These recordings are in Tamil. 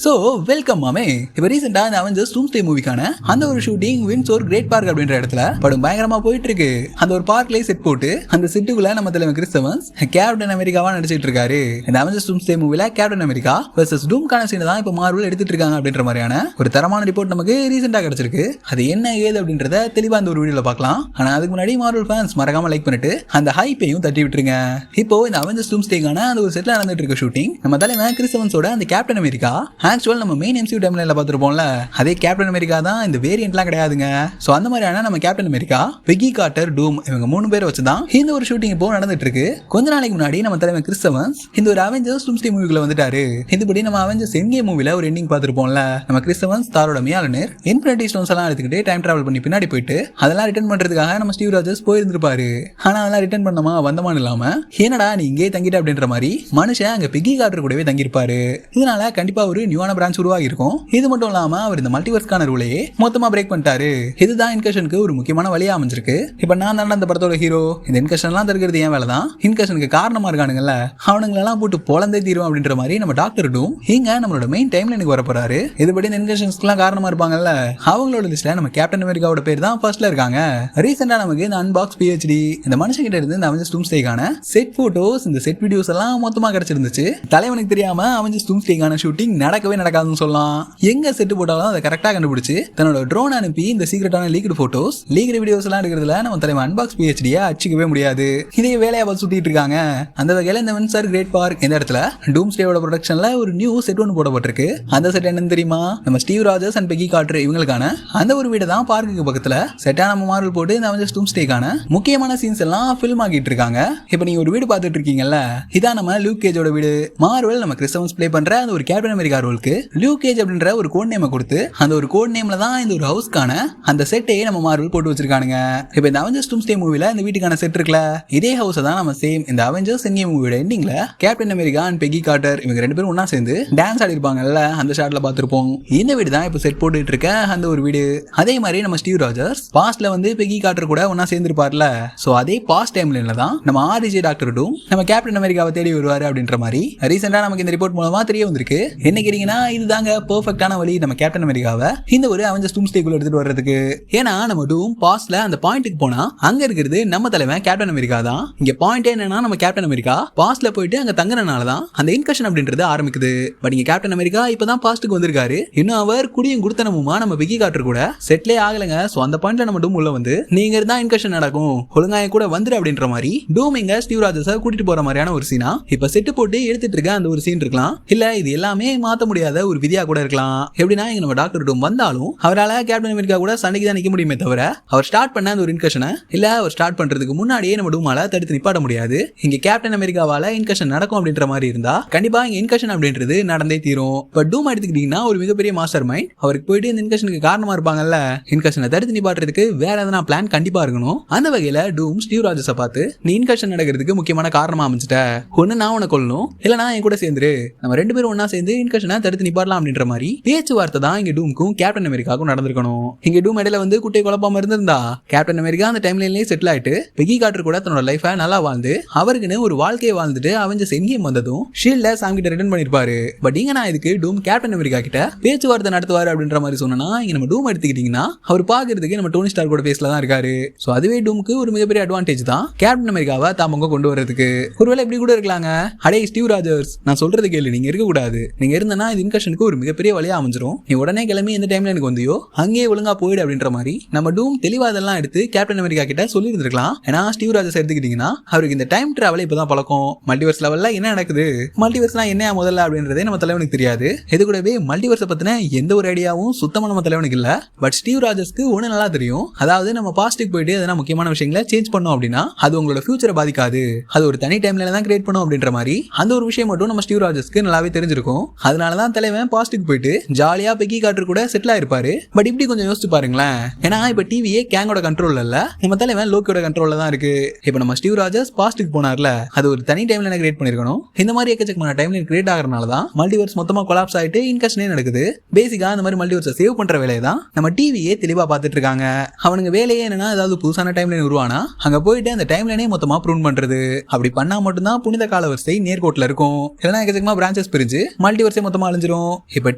ஸோ வெல்கம் மாமே. இப்போ ரீசெண்டாக அந்த அவெஞ்சர்ஸ் டூம்ஸ்டே மூவிக்கான அந்த ஒரு ஷூட்டிங் விண்ட்சோர் கிரேட் பார்க் அப்படின்ற இடத்துல படம் பயங்கரமா போயிட்டு இருக்கு. அந்த ஒரு பார்க்லேயே செட் போட்டு அந்த செட்டுக்குள்ள நம்ம தலைவர் கிறிஸ் எவன்ஸ் கேப்டன் அமெரிக்காவா நடிச்சிட்டு இருக்காரு. இந்த அவெஞ்சர்ஸ் டூம்ஸ்டே மூவில கேப்டன் அமெரிக்கா வெர்சஸ் டூம்கான சீனை தான் இப்போ மார்வல் எடுத்துட்டு இருக்காங்க அப்படின்ற மாதிரியான ஒரு தரமான ரிப்போர்ட் நமக்கு ரீசெண்டாக கிடைச்சிருக்கு. அது என்ன ஏது அப்படின்றத தெளிவா அந்த ஒரு வீடியோல பார்க்கலாம். ஆனா அதுக்கு முன்னாடி மார்வல் ஃபேன்ஸ் மறக்காம லைக் பண்ணிட்டு அந்த ஹைப்பையும் தட்டி விட்டுருங்க. இப்போ இந்த அவெஞ்சர்ஸ் டூம்ஸ்டேக்கான அந்த ஒரு செட்ல நடந்துட்டு இருக்க ஷூட்டிங் நம்ம தலைவர் கிறிஸ் எவன்ஸோட அந்த கேப்டன் அமெரிக்கா ஆக்சுவல் நம்ம மெயின் MCU டைம்லைன்ல பார்த்துருப்போம்ல, அதே கேப்டன் அமெரிக்கா தான். இந்த வேரியன்ட்லாம் கிடையாதுங்க. ஸோ அந்த மாதிரியான நம்ம கேப்டன் அமெரிக்கா, பெகி கார்ட்டர், டூம் இவங்க 3 பேரை வச்சு தான் இந்த ஒரு ஷூட்டிங் இப்போ நடந்துட்டு இருக்கு. கொஞ்ச நாளைக்கு முன்னாடி நம்ம தலைவர் கிறிஸ் எவன்ஸ் இந்த ஒரு அவெஞ்சர்ஸ் டூம்ஸ்டே மூவிக்குள்ள வந்துட்டாரு. இதுபடி நம்ம அவெஞ்சர்ஸ் எண்ட்கேம் மூவில ஒரு எண்டிங் பார்த்துருப்போம்ல, நம்ம கிறிஸ் எவன்ஸ் தாரோட மியாலனர் இன்ஃபினிட்டி ஸ்டோன்ஸ் எல்லாம் எடுத்துக்கிட்டு டைம் டிராவல் பண்ணி பின்னாடி போயிட்டு அதெல்லாம் ரிட்டர்ன் பண்றதுக்காக நம்ம ஸ்டீவ் ராஜர்ஸ் போயிருந்திருப்பாரு. ஆனா அதெல்லாம் ரிட்டர்ன் பண்ணமா வந்தமான்னு இல்லாம என்னடா நீ இங்கே தங்கிட்ட அப்படின்ற மாதிரி மனுஷன் அங்க பெகி கார்ட்டர் கூடவே தங்கியிருப்பாரு. இதனால கண்டிப்பா ஒரு நியூவான பிரான்ச் உருவாகி இருக்கும். இது மட்டும் இல்லாம அவர் இந்த மல்டிவர்ஸ்க்கான ரூலையே மொத்தமா பிரேக் பண்ணிட்டாரு. இதுதான் இன்கஷனுக்கு ஒரு முக்கியமான வழியா அமைஞ்சிருக்கு. இப்ப நான் தான் அந்த படத்தோட ஹீரோ, இந்த இன்கஷன் எல்லாம் தடுக்கிறது ஏன் வேலை தான், இன்கஷனுக்கு காரணமா இருக்கானுங்கல்ல அவனுங்களெல்லாம் போட்டு பொழந்தே தீரும் அப்படின்ற மாதிரி நம்ம டாக்டர் டூம் இங்க நம்மளோட மெயின் டைம்லைனுக்கு வர போறாரு. இதுபடி இந்த இன்கஷன்ஸ்க்குலாம் காரணமா இருப்பாங்கல்ல அவங்களோட லிஸ்ட்ல நம்ம கேப்டன் அமெரிக்காவோட பேர் தான் ஃபர்ஸ்ட்ல இருக்காங்க. ரீசெண்டா நமக்கு இந்த அன்பாக்ஸ் PhD இந்த மனுஷன் கிட்ட இருந்து இந்த அவெஞ்சர்ஸ் டூம்ஸ்டேக்கான செட் போட்டோஸ், இந்த செட் வீடியோஸ் எல்லாம் மொத்தமா கிடைச்சிருந்துச்சு. தலைவனுக்கு தெரியாம அவெஞ்சர்ஸ் டூம்ஸ்டேக்கான ஷூட்டிங் நடக்கவே நடக்காதுன்னு சொல்லலாம். எங்க செட் போட்டாலும் அதை கரெக்டா கண்டுபிடிச்சு தன்னோட ட்ரோன் அனுப்பி இந்த சீக்ரெட்டான லீக்டு போட்டோஸ், லீக்டு வீடியோஸ் எல்லாம் எடுக்கிறதுல நம்ம தலைவன் அன்பாக்ஸ் PhD அடிச்சுக்கவே முடியாது. இதே வேலையா பார்த்து சுத்திட்டு இருக்காங்க. அந்த வகையில இந்த விண்ட்சோர் கிரேட் பார்க் இந்த இடத்துல டூம்ஸ்டேவோட ப்ரொடக்ஷன்ல ஒரு நியூ செட் ஒன்று போடப்பட்டிருக்கு. அந்த செட் என்னன்னு தெரியுமா? நம்ம Steve Rogers and Peggy Carter இவங்களுக்கான அந்த ஒரு வீடு தான் பார்க்குக்கு பக்கத்துல செட்டா நம்ம மார்வல் போட்டு இந்த அவெஞ்சர்ஸ் டூம்ஸ்டேக்கான முக்கியமான சீன்ஸ் எல்லாம் ஃபில்ம் ஆகிட்டு இருக்காங்க. இப்போ நீங்க ஒரு வீடு பார்த்துட்டு இருக்கீங்கல்ல, இதான் நம்ம லூக் கேஜோட வீடு. மார்வல் நம்ம கிறிஸ் எவன்ஸ் ப்ளே பண்ற அந்த ஒரு கேப்டன் அமெரிக்கா ரோலுக்கு லூக் கேஜ் அப்படின்ற ஒரு கோட் நேமை கொடுத்து அந்த ஒரு கோட் நேம்ல தான் இந்த ஒரு ஹவுஸ்க்கான அந்த செட்டையே நம்ம மார்வல் போட்டு வச்சிருக்கானுங்க. இப்போ இந்த அவெஞ்சர்ஸ் டூம்ஸ்டே மூவில இந்த வீட்டுக்கான செட் இருக்குல்ல, இதே ஹவுஸை தான் நம்ம சேம் இந்த அவெஞ்சர்ஸ் எண்ட்கேம் மூவியோட எண்டிங்ல Captain America and Peggy Carter இவங்க 2 பேரும் ஒன்னா சேர்ந்து டான்ஸ் ஆடி இருப்பாங்கல்ல, அந்த ஷாட்ல பார்த்திருப்போம். இந்த வீடு தான் இப்போ செட் போட்டுட்டு இருக்க அந்த ஒரு வீடு. அதே மாதிரி நம்ம ஸ்டீவ் ராஜர்ஸ் பாஸ்ட்ல வந்து பெகி கார்ட்டர் கூட ஒன்னா சேர்ந்துருப்பார்ல, சோ அதே பாஸ்ட் டைம்லைன்ல தான் நம்ம RJ டாக்டர் டூம் நம்ம கேப்டன் அமெரிக்காவை தேடி வருவாரு அப்படின்ற மாதிரி ரீசெண்டா நமக்கு இந்த ரிப்போர்ட் மூலமா தெரிய வந்திருக்கு. என்ன கேட்டீங்கன்னா இதுதாங்க பெர்ஃபெக்ட்டான வழி நம்ம கேப்டன் அமெரிக்காவை இந்த ஒரு அவெஞ்சர்ஸ் டூம்ஸ்டேக்குள்ள எடுத்துட்டு வர்றதுக்கு. ஏன்னா நம்ம டூம் பாஸ்ட்ல அந்த பாயிண்ட்டுக்கு போனா அங்க இருக்கிறது நம்ம தலைவன் கேப்டன் அமெரிக்கா தான். இங்க பாயிண்ட் என்னன்னா நம்ம கேப்டன் அமெரிக்கா பாஸ்ட்ல போயிட்டு அங்க தங்குறதுனால தான் அந்த இன்கஷன் அப்படின்றது ஆரம்பிக்குது. பட் இங்க கேப்டன் அமெரிக்கா இப்பதான் பாஸ்ட்டுக்கு வந்திருக்காரு. இன்னும் அவர் குடியும் குடுத்தனமுமா நம்ம பெகி கார்ட்டர் கூட செட்லே ஆகலங்க. சோ அந்த பாயிண்ட்ல நம்ம டூம் உள்ள வந்து நீங்க இருந்தா இன்கஷன் நடக்கும், ஒழுங்கா கூட வந்துரு அப்படின்ற மாதிரி டூம் இங்க ஸ்டீவ் ராஜர்ஸை கூட்டிட்டு போற மாதிரியான ஒரு சீனா இப்ப செட்டு போட்டு எடுத்துட்டு இருக்க அந்த ஒரு சீன் இருக்கலாம். இல்ல இது எல்லாமே மாத்த முடியாத ஒரு விதியா கூட இருக்கலாம். எப்படின்னா இங்க நம்ம டாக்டர் டூம் வந்தாலும் அவரால் கேப்டன் அமெரிக்கா கூட சண்டைக்கு தான் நிக்க முடியுமே தவிர அவர் ஸ்டார்ட் பண்ண அந்த ஒரு இன்கஷனை இல்ல அவர் ஸ்டார்ட் பண்றதுக்கு முன்னாடியே நம்ம டூமால தடுத்து நிப்பாட்ட முடியாது. இங்க கேப்டன் அமெரிக்காவால இன்கஷன் நடக்கும் அப்படின்ற மாதிரி இருந்தா கண்டிப்பா இங்க இன்கஷன் அப்படின்றது நடந்தே தீரும். பட் டூம் எடுத்துக்கிட்டீங்கன்னா ஒரு மிகப்பெரிய மாஸ்டர் மைண்ட், அவருக்கு போயிட்டு இந்த இன்கஷனுக்கு காரணமா இருப்பாங்கல்ல, இன்கஷனை தடுத்து நிப்பாட்டுறதுக்கு வேற எதனா பிளான் கண்டிப்பா இருக்கணும். அந்த வகையில டூம் ஸ்டீவ் ராஜர்ஸை பார்த்து நீ இன்கஷன் நடக்கிறதுக்கு முக்கியமான காரணமா அமைச்சிட்ட, ஒண்ணு நான் உன்னை கொல்லணும் இல்லனா என் கூட சேர்ந்துரு, நம்ம 2 பேரும் ஒன்னா சேர்ந்து இன்கஷனை தடுத்து நிப்பாடலாம் அப்படின்ற மாதிரி பேச்சுவார்த்தை தான் இங்க டூமுக்கும் கேப்டன் அமெரிக்காவுக்கும் நடந்திருக்கணும். இங்க டூம் இடையில வந்து குட்டை குழப்பாம இருந்திருந்தா கேப்டன் அமெரிக்கா அந்த டைம்லைன்லயே செட்டில் ஆயிட்டு பெகி கார்ட்டர் கூட தன்னோட லைஃபை நல்லா வாழ்ந்து அவருக்குன்னு ஒரு வாழ்க்கையை வாழ்ந்துட்டு அவெஞ்சர்ஸ் எண்ட்கேம் வந்ததும் ஷீல்ட சாம் கிட்ட ரிட்டர்ன் பண்ணிருப்பாரு. பட் இங்க நான் இதுக்கு டூம் கேப்டன் அமெரிக்கா கிட்ட பேச்சுவார்த்தை நடத்துவாரு அப்படின்ற மாதிரி சொன்னா இங்க நம்ம டூம் எடுத்துக்கிட்டீங்கன்னா அவர் பாக்குறதுக்கு நம்ம டோனி ஸ்டார் கூட பேசல தான் இருக்காரு. சோ அதுவே டூமுக்கு ஒரு மிகப்பெரிய அட்வான்டேஜ் தான் கேப்டன் அமெரிக்காவை தாமங்க கொண்டு வரதுக்கு. ஒருவேளை இப்படி கூட இருக்கலாங்க, அடே ஸ்டீவ் ராஜர்ஸ் நான் சொல்றது கேளு, நீங்க இருக்க கூடாது, நீங்க இருந்தனா இது இன்கஷனுக்கு ஒரு மிகப்பெரிய வழியா அமைஞ்சிரும், நீ உடனே கிளம்பி எந்த டைம்ல எனக்கு வந்தியோ அங்கேயே ஒழுங்கா போயிடு அப்படின்ற மாதிரி நம்ம டூம் தெளிவா அதெல்லாம் எடுத்து கேப்டன் அமெரிக்கா கிட்ட சொல்லி இருந்திருக்கலாம். ஏன்னா ஸ்டீவ் ராஜர்ஸ் எடுத்துக்கிட்டீங்கன்னா அவருக்கு இந்த டைம் டிராவல் இப்பதான் பழக்கம். மல்டிவர்ஸ் லெவல்ல என்ன நடக்குது, மல்டிவர்ஸ்லாம் என்ன முதல்ல அப்படின்றதே நம்ம தலைவனுக்கு தெரியாது. இது கூடவே மல்டிவர்ஸை பத்தின எந்த ஒரு ஐடியாவும் சுத்தமா நம்ம தலைவனுக்கு இல்ல. பட் ஸ்டீவ் ராஜர்ஸ்க்கு ஒண்ணு நல்லா தெரியும், அதாவது நம்ம பாஸ்ட்டுக்கு போயிட்டு எதனா முக்கியமான விஷயங்களை சேஞ்ச் பண்ணோம் அப்படின்னா அது உங்களோட ஃபியூச்சரை பாதிக்காது, அது ஒரு தனி டைம்ல தான் கிரியேட் பண்ணும் அப்படின்ற மாதிரி அந்த ஒரு விஷயம் மட்டும் நம்ம ஸ்டீவ் ராஜர்ஸ்க்கு நல்லாவே தெரிஞ்சிருக்கும். அதனாலதான் தலைவன் பாஸ்ட்டுக்கு போயிட்டு ஜாலியா பெகி கார்ட்டர் கூட செட்டில் ஆயிருப்பாரு. பட் இப்படி கொஞ்சம் யோசிச்சு பாருங்களேன், ஏன்னா இப்ப டிவியே கேங்கோட கண்ட்ரோல்ல இல்ல, நம்ம தலைவன் லோக்கியோட கண்ட்ரோல்ல தான் இருக்கு. இப்ப நம்ம ஸ்டீவ் ராஜர்ஸ் பாஸ்ட்டுக்கு போனார்ல, அது ஒரு தனி டைம்ல கிரியேட் பண்ணிருக்கணும். இந்த மாதிரி எக்கச்சக்கமான டைம்ல கிரியேட் ஆகிறனால தான் மல்டிவர்ஸ் மொத்தமா கொலாப்ஸ் ஆயிட்டு இன்கஷனே நடக்குது. பேசிக்கா அந்த மாதிரி மல்டிவர்ஸை சேவ் பண்ற வேலையை தான் நம்ம டிவியே தெளிவா பார்த்துட்டு இருக்காங்க. அவனுங்க வேலையே என்னன்னா ஏதாவது புதுசான டைம்லைன் உருவானா அங்க போயிட்டு அந்த டைம்லைனே மொத்தமா ப்ரூன் பண்றது. அப்படி பண்ணா மட்டும்தான் புனித கால வரிசை நேர்கோட்டில் இருக்கும். இல்லைன்னா எக்கச்சக்கமா பிரான்ச்சஸ் பிரிஞ்சு மல்டிவர்ஸை மொத்தமா அழிஞ்சிரும். இப்ப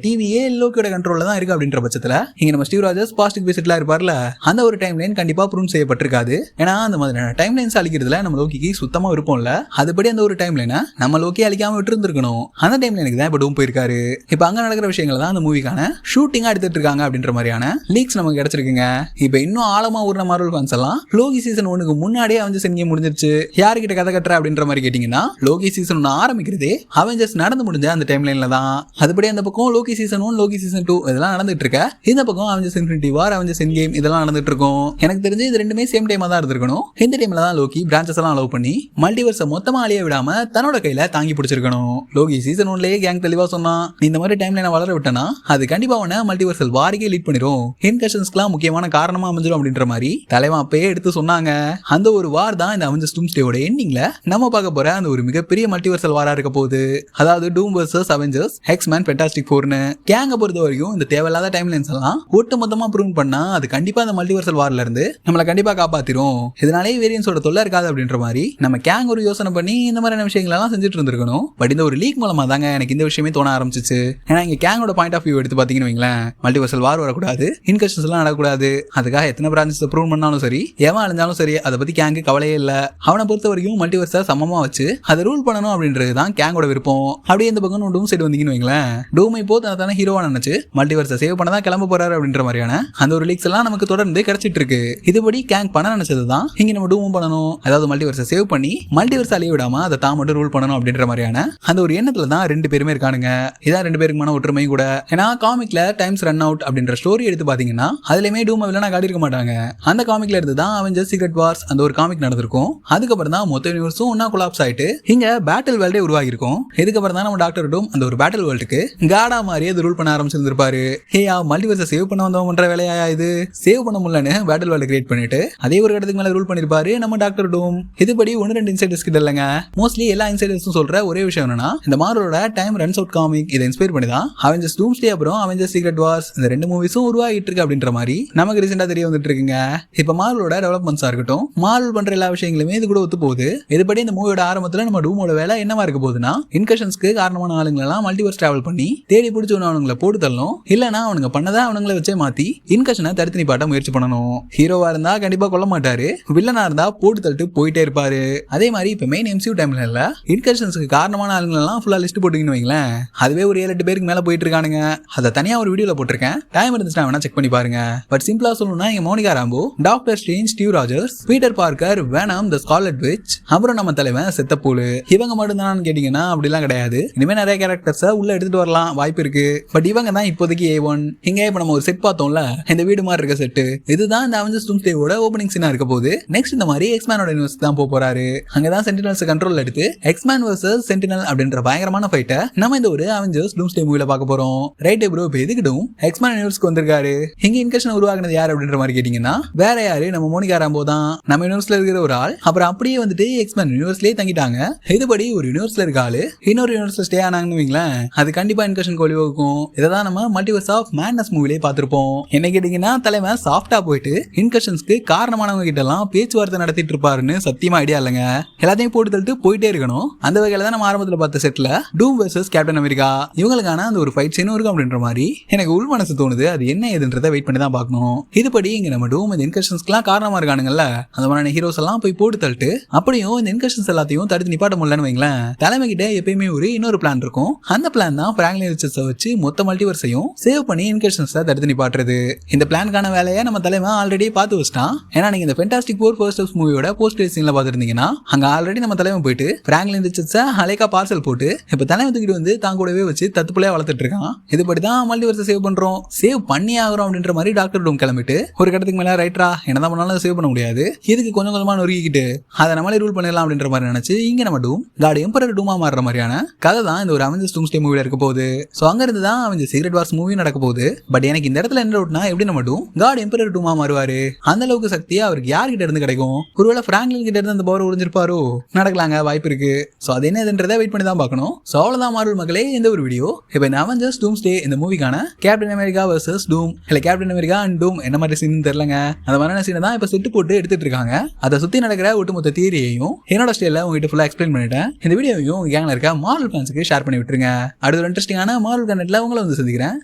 டிவியே லோக்கியோட கண்ட்ரோல்ல தான் இருக்கு அப்படின்ற பட்சத்துல இங்க நம்ம ஸ்டீவ் ராஜர்ஸ் பாஸ்டிக் பேசிட்ல இருப்பார்ல, அந்த ஒரு டைம் லைன் கண்டிப்பா ப்ரூவ் செய்யப்பட்டிருக்காது. ஏன்னா அந்த மாதிரியான டைம் லைன்ஸ் அழிக்கிறதுல நம்ம லோக்கிக்கு சுத்தமா விருப்பம்ல. அதுபடி அந்த ஒரு டைம் லைனை நம்ம லோக்கி அழிக்காம விட்டு இருந்திருக்கணும். அந்த டைம் லைனுக்கு தான் இப்ப டூம் போயிருக்காரு. இப்ப அங்க நடக்கிற விஷயங்கள் தான் அந்த மூவிக்கான ஷூட்டிங்கா எடுத்துட்டு இருக்காங்க அப்படின்ற மாதிரியான லீக்ஸ் நமக்கு கிடைச்சிருக்குங்க. இப்ப இன்னும் ஆழமா ஊர்ன மார்வல் ஃபேன்ஸ் எல்லாம் லோகி சீசன் 1க்கு முன்னாடியே அவெஞ்சர்ஸ் எண்ட்கேம் முடிஞ்சிருச்சு, யாருக்கிட்ட கதை கட்டுற அப்படின்ற மாதிரி கேட்டீங்கன்னா, லோகி சீசன் 1 ஆரம்பிக்கிறதே அவெஞ்சர்ஸ் நடந்து முடிஞ்ச அந்த டைம் லைன்ல தான். அதுபடி அந்த பக்கம் லோகி சீசன் 1 லோகி சீசன் 2 இதெல்லாம் நடந்துட்டு இருக்க, இந்த பக்கம் அவெஞ்சர்ஸ் இன்ஃபினிட்டி வார் அவெஞ்சர்ஸ் எண்ட்கேம் இதெல்லாம் நடந்துட்டு இருக்கும். எனக்கு தெரிஞ்சு இது ரெண்டுமே சேம் டைமா தான் இருந்திருக்கணும். இந்த டைம்ல தான் லோகி பிரான்ச்சஸ் எல்லாம் அலோவ் பண்ணி மல்டிவர்ஸை மொத்தமா அழிய விடாம தன்னோட கையில தாங்கி பிடிச்சிருக்கணும். லோகி சீசன் 1லயே கேங் தெளிவா சொன்னா, இந்த மாதிரி டைம் லைனை வளர விட்டனா அது கண்டிப்பா உன்ன மல்டிவர்சல் வாரிக்கே லீட் பண்ணிரும், இன்கஷன்ஸ்க்குலாம் முக்கியமான காரணமா அமைஞ்சிரும் அப்படின்ற மாதிரி தலைவன் அப்பயே எடுத்து சொன்னாங்க. அந்த ஒரு வார் தான் இந்த அவெஞ்சர்ஸ் டூம்ஸ்டேவோட எண்டிங்ல நம்ம பார்க்க போற அந்த ஒரு மிகப்பெரிய மல்டிவர்சல் வாரா இருக்க போகுது. அதாவது டூம் வர்சஸ் அவெஞ்சர்ஸ் எக்ஸ்மேன் ஃபேண்டாஸ்டிக் ஃபோர்னு. கேங்க பொறுத்த வரைக்கும் இந்த தேவையில்லாத டைம் லைன்ஸ் எல்லாம் ஒட்டு மொத்தமா ப்ரூவ் பண்ணா அது கண்டிப்பா அந்த மல்டிவர்சல் வார்ல இருந்து நம்மள கண்டிப்பா காப்பாத்திரும். இதனாலே வேரியன்ஸோட தொல்லை இருக்காது அப்படின்ற மாதிரி நம்ம கேங் ஒரு யோசனை பண்ணி இந்த மாதிரியான விஷயங்கள் எல்லாம் செஞ்சுட்டு இருந்திருக்கணும். பட் இந்த ஒரு லீக் மூலமா தாங்க எனக்கு இந்த விஷயமே தோண ஆரம்பிச்சிச்சு. ஏன்னா இங்க கேங்கோட பாயிண்ட் ஆஃப் வியூ எடுத்து பாத்தீங்கன்னு வைங்களேன், மல்டிவர்சல் வார் வரக்கூடாது, இன்கஷன்ஸ் எல்லாம் நடக்கூடாது, அதுக்காக எத்தனை பிரான்ச்சஸ் ப்ரூவ் பண்ணாலும் சரி, எவன் அழிஞ்சாலும் சரி, அதை பத்தி கேங்கு கவலையே இல்ல. அவனை பொறுத்த வரைக்கும் மல்டிவர்ஸை சமமா வச்சு அதை ரூல் பண்ணணும் அப்படின்றது தான் கேங்கோட விருப்பம். அப்படியே இந்த பக்கம் டூம் சைடு வந்தீங்கன்னு வைங்களேன், டூம் இப்போ தானே ஹீரோவா நினைச்சு மல்டிவர்ஸை சேவ் பண்ண தான் கிளம்ப போறாரு அப்படின்ற மாதிரியான அந்த ஒரு லீக்ஸ் எல்லாம் நமக்கு தொடர்ந்து கிடைச்சிட்டு இருக்கு. இதுபடி கேங் பண்ண நினைச்சதுதான் இங்க நம்ம டூமும் பண்ணணும். அதாவது மல்டிவர்ஸை சேவ் பண்ணி மல்டிவர்ஸ் அழிய விடாம அதை தான் மட்டும் ரூல் பண்ணணும் அப்படின்ற மாதிரியான அந்த ஒரு எண்ணத்துல தான் ரெண்டு பேருமே இருக்கானுங்க. இதான் ரெண்டு பேருக்குமான ஒற்றுமை கூட. ஏன்னா காமிக்ல டைம்ஸ் ரன் அவுட் அப்படின்ற ஸ்டோரி எடுத்து பாத்தீங்கன்னா அதுலயுமே டூம் வில்லனா காட்டியிருக்க மாட்டாங்க. அந்த காமிக்ல இருந்து தான் அவெஞ்சர்ஸ் சீக்ரெட் வார்ஸ் அந்த ஒரு காமிக் நடந்திருக்கும். அதுக்கப்புறம் தான் மொத்த யூனிவர்ஸும் ஒன்னா கொலாப்ஸ் ஆயிட்டு இங்க பேட்டில் வேர்ல்டே உருவாகி இருக்கும். இதுக்கப்புறம் தான் நம்ம டாக்டர் டூம் அந்த ஒரு பேட்டில் வேர்ல்டுக்கு காடா மாதிரி அது ரூல் பண்ண ஆரம்பிச்சிருந்திருப்பாரு. ஹேயா மல்டிவர்ஸை சேவ் பண்ண வந்தவன் பண்ற வேலையா இது, சேவ் பண்ண முடியலன்னு பேட்டில் வேர்ல்டு கிரியேட் பண்ணிட்டு அதே ஒரு இடத்துக்கு மேல ரூல் பண்ணிருப்பாரு நம்ம டாக்டர் டூம். இதுபடி 1-2 இன்சைடர்ஸ் கிட்ட இல்லங்க, மோஸ்ட்லி எல்லா இன்சைடர்ஸும் சொல்ற ஒரே விஷயம் என்னன்னா, இந்த மார்வலோட டைம் ரன்ஸ் அவுட் காமிக் இதை இன்ஸ்பயர் பண்ணி தான் அவெஞ்சர்ஸ் டூம்ஸ்டே அப்புறம் அவெஞ்சர்ஸ் சீக்ரெட் வார்ஸ் இந்த ரெண்டு மூவிஸும் உருவாகிட்டு இருக்கு அப்படின்ற மாதிரி நமக்கு ரீசெண்டா தெரிய வந்துட்டு இருக்குங்க. இப்ப மார்வலோட டெவலப்மெண்ட்ஸா இருக்கட்டும், மார்வல் பண்ற எல்லா விஷயங்களுமே இது கூட ஒத்து போகுது. இதுபடி இந்த மூவியோட ஆரம்பத்துல நம்ம டூமோட வேலை என்னவா இருக்க போகுதுன்னா, இன்கஷன்ஸ்க்கு காரணமான ஆளுங்களை எல்லாம் மல்டிவர்ஸ் டிராவல் பண்ணி தேடி பிடிச்சி அவனுங்களை போட்டு தள்ளணும், இல்லனா அவனுங்க பண்ணதை அவனுங்களை வச்சே மாத்தி இன்கஷனை தடுத்து நிப்பாட்ட முயற்சி பண்ணணும். ஹீரோவா இருந்தா கண்டிப்பா கொல்ல மாட்டாரு, வில்லனா இருந்தா போட்டு தள்ளிட்டு போயிட்டே இருப்பாரு. அதே மாதிரி இப்ப மெயின் MCU டைம்ல இல்ல, இன்கஷன்ஸ்க்கு காரணமான ஆளுங்களை எல்லாம் ஃபுல்லா லிஸ்ட் போட்டீங்கன்னு வைங்களேன், அதுவே ஒரு 7-8 பேருக்கு மேல போயிட்டு இருக்கானுங்க. அதை தனியா ஒரு வீடியோல போட்டிருக்கேன், டைம் இருந்துச்சுன்னா வேணா செக் பண்ணி பாருங்க. பட் சிம்பிளா சொல்லணும்னா இங்க Monica Rambeau, Doctor Strange, Steve Rogers, Peter Parker, Venom, the Scarlet Witch, அப்புறம் நம்ம தலைவன் செத்தப்போல், இவங்க மட்டும் தான் கேட்டீங்கன்னா அப்படிலாம் கிடையாது. இனிமே நிறைய கேரக்டர்ஸை உள்ள எடுத்துட்டு வரலாம், வாய்ப்பு இருக்கு. பட் இவங்க தான் இப்போதைக்கு A1. இங்க இப்ப நம்ம ஒரு செட் பார்த்தோம்ல, இந்த வீடு மாதிரி இருக்க செட்டு, இதுதான் இந்த அவெஞ்சர்ஸ் டூம்ஸ்டேவோட ஓபனிங் சீனா இருக்க போகுது. நெக்ஸ்ட் இந்த மாதிரி எக்ஸ்மேனோட யூனிவர்ஸ் தான் போறாரு. அங்கதான் சென்டினல்ஸ் கண்ட்ரோல் எடுத்து எக்ஸ்மேன் வர்சஸ் சென்டினல் அப்படின்ற பயங்கரமான ஃபைட்டை நம்ம இந்த ஒரு அவெஞ்சர்ஸ் டூம்ஸ்டே மூவில பார்க்க போறோம். ரைட் ப்ரோ, இப்போ எதுக்கிட்டும் எக்ஸ்மேன் யூனிவர்ஸ்க்கு வந்திருக்காரு. இங்க இன்கஷன் உருவாக்குனது யார் அப்படின்ற மாதிரி கேட்டீங்கன்னா வேற யாரு, நம்ம மோனிகா ராம்போ தான். நம்ம யூனிவர்ஸ்ல இருக்கிற ஒரு ஆள் அப்புறம் அப்படியே வந்துட்டு எக்ஸ்மேன் யூனிவர்ஸ்லயே தங்கிட்டாங்க. இதுபடி ஒரு யூனிவர்ஸ்ல இருக்க ஆளு இன்னொரு யூனிவர்ஸ்ல ஸ்டே ஆனாங்கன்னு வைங்களேன், அது கண்டிப்பா இன்கஷன் வழிவகுக்கும். இதான் நம்ம மல்டிவர்ஸ் ஆஃப் மேட்னஸ் மூவிலே பார்த்திருப்போம். என்ன கேட்டீங்கன்னா தலைவன் சாஃப்டா போயிட்டு இன்கஷன்ஸ்க்கு காரணமானவங்க கிட்ட எல்லாம் பேச்சுவார்த்தை நடத்திட்டு இருப்பாருன்னு சத்தியமா ஐடியா இல்லைங்க. எல்லாத்தையும் போட்டு தள்ளிட்டு போயிட்டே இருக்கணும். அந்த வகையில தான் நம்ம ஆரம்பத்தில் பார்த்த செட்ல டூம் வர்சஸ் கேப்டன் அமெரிக்கா இவங்களுக்கான அந்த ஒரு ஃபைட் சீனும் இருக்கும் அப்படின்ற மாதிரி எனக்கு உள் மனசு தோணுது. அது என்ன ஏதுன்றதை வெயிட் பண்ணி தான் பார்க்கணும். இதுபடி இங்க நம்ம டூம் இந்த இன்கஷன்ஸ்க்குலாம் காரணமா இருக்கானுங்கல்ல, அந்த மாதிரி ஹீரோஸ் எல்லாம் போய் போட்டு தள்ளிட்டு அப்படியும் இந்த இன்கஷன்ஸ் எல்லாத்தையும் தடுத்து நிப்பாட்ட முடியலன்னு வைங்களேன், தலைமை கிட்ட எப்பயுமே ஒரு இன்னொரு பிளான் இருக்கும். அந்த பிளான் தான் பிராங்க்லின் ரிச்சர்ஸை வச்சு மொத்த மல்டிவர்ஸையும் சேவ் பண்ணி இன்கஷன்ஸை தடுத்து நிப்பாட்டுறது. இந்த பிளானுக்கான வேலையை நம்ம தலைமை ஆல்ரெடி பார்த்து வச்சிட்டான். ஏன்னா நீங்க இந்த ஃபேண்டாஸ்டிக் ஃபோர் ஃபர்ஸ்ட் ஹவுஸ் மூவியோட போஸ்ட் சீன்ல பார்த்துருந்தீங்கன்னா அங்க ஆல்ரெடி நம்ம தலைமை போயிட்டு பிராங்க்லின் ரிச்சர்ஸை அலைக்கா பார்சல் போட்டு இப்ப தலைமை தூக்கிட்டு வந்து தான் கூடவே வச்சு தத்துப்புலையா வளர்த்துட்டு இருக்கான். இதுபடி தான் மல்டிவர்ஸை சேவ் பண்றோம், சேவ் பண்ணி ஆகிறோம் அப்படின்ற மாதிரி டாக்டர் டூம் கிளம்பிட்டு ஒரு கட்டத்துக்கு மேல ரைட்டரா என்னதான் பண்ணாலும் சேவ் பண்ண முடியாது, இதுக்கு கொஞ்சம் கொஞ்சமா நொறுக்கிட்டு அதை நம்மளே ரூல் பண்ணிடலாம் அப்படின்ற மாதிரி நினைச்சு இங்க நம்ம டூம் காட் எம்பரர் டூமா மாறுற மாதிரியான கதை தான் இந்த ஒரு அவெஞ்சர்ஸ் டூம்ஸ்டே மூவில இருக்க போகுது. சோ அங்க இருந்து தான் அவெஞ்சர்ஸ் சீக்ரெட் வார்ஸ் மூவி நடக்க போகுது. பட் எனக்கு இந்த இடத்துல என்ன டவுட்னா, எப்படி நம்ம டூம் காட் எம்பரர் டூமா மாறுவாரு? அந்த அளவுக்கு சக்தியா அவருக்கு யார்கிட்ட இருந்து கிடைக்கும்? ஒருவேளை பிராங்க்லின் கிட்ட இருந்து அந்த பவர் உறிஞ்சிருப்பாரோ? நடக்கலாங்க, வாய்ப்பு இருக்கு. சோ அது என்னதுன்றதை வெயிட் பண்ணி தான் பார்க்கணும். சோ அவ்வளவுதான் மார்வல் மக்களே, இந்த ஒரு வீடியோ. இப்போ இந்த அவெஞ்சர்ஸ் டூம்ஸ்டே இந்த மூவிக்கான கேப்டன் அமெரிக்கா வர்சஸ் டூம், இல்ல கேப்டன் அமெரிக்கா அண்ட் டூம் என்ன மாதிரி சீன் தெரியலங்க, அந்த மாதிரியான சீனை தான் இப்ப செட்டு போட்டு எடுத்துட்டு இருக்காங்க. அதை சுத்தி நடக்கிற ஒட்டுமொத்த தியரியையும் என்னோட ஸ்டைல உங்ககிட்ட ஃபுல்லா எக்ஸ்பிளைன் பண்ணிட்டேன். இந்த வீடியோவையும் உங்க கேங்ல இருக்க மார்வல் ஃபேன்ஸ்க்கு ஷேர் பண்ணி விட்டுருங்க. அடுத்த அடுத்த இன்ட்ரெஸ்டிங்கான மார்வல் கண்டென்ட்ல உங்களை வந்து சந்திக்கிறேன்.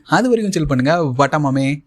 அது வரைக்கும் சில் பண்ணுங்க. வட்டமாமே.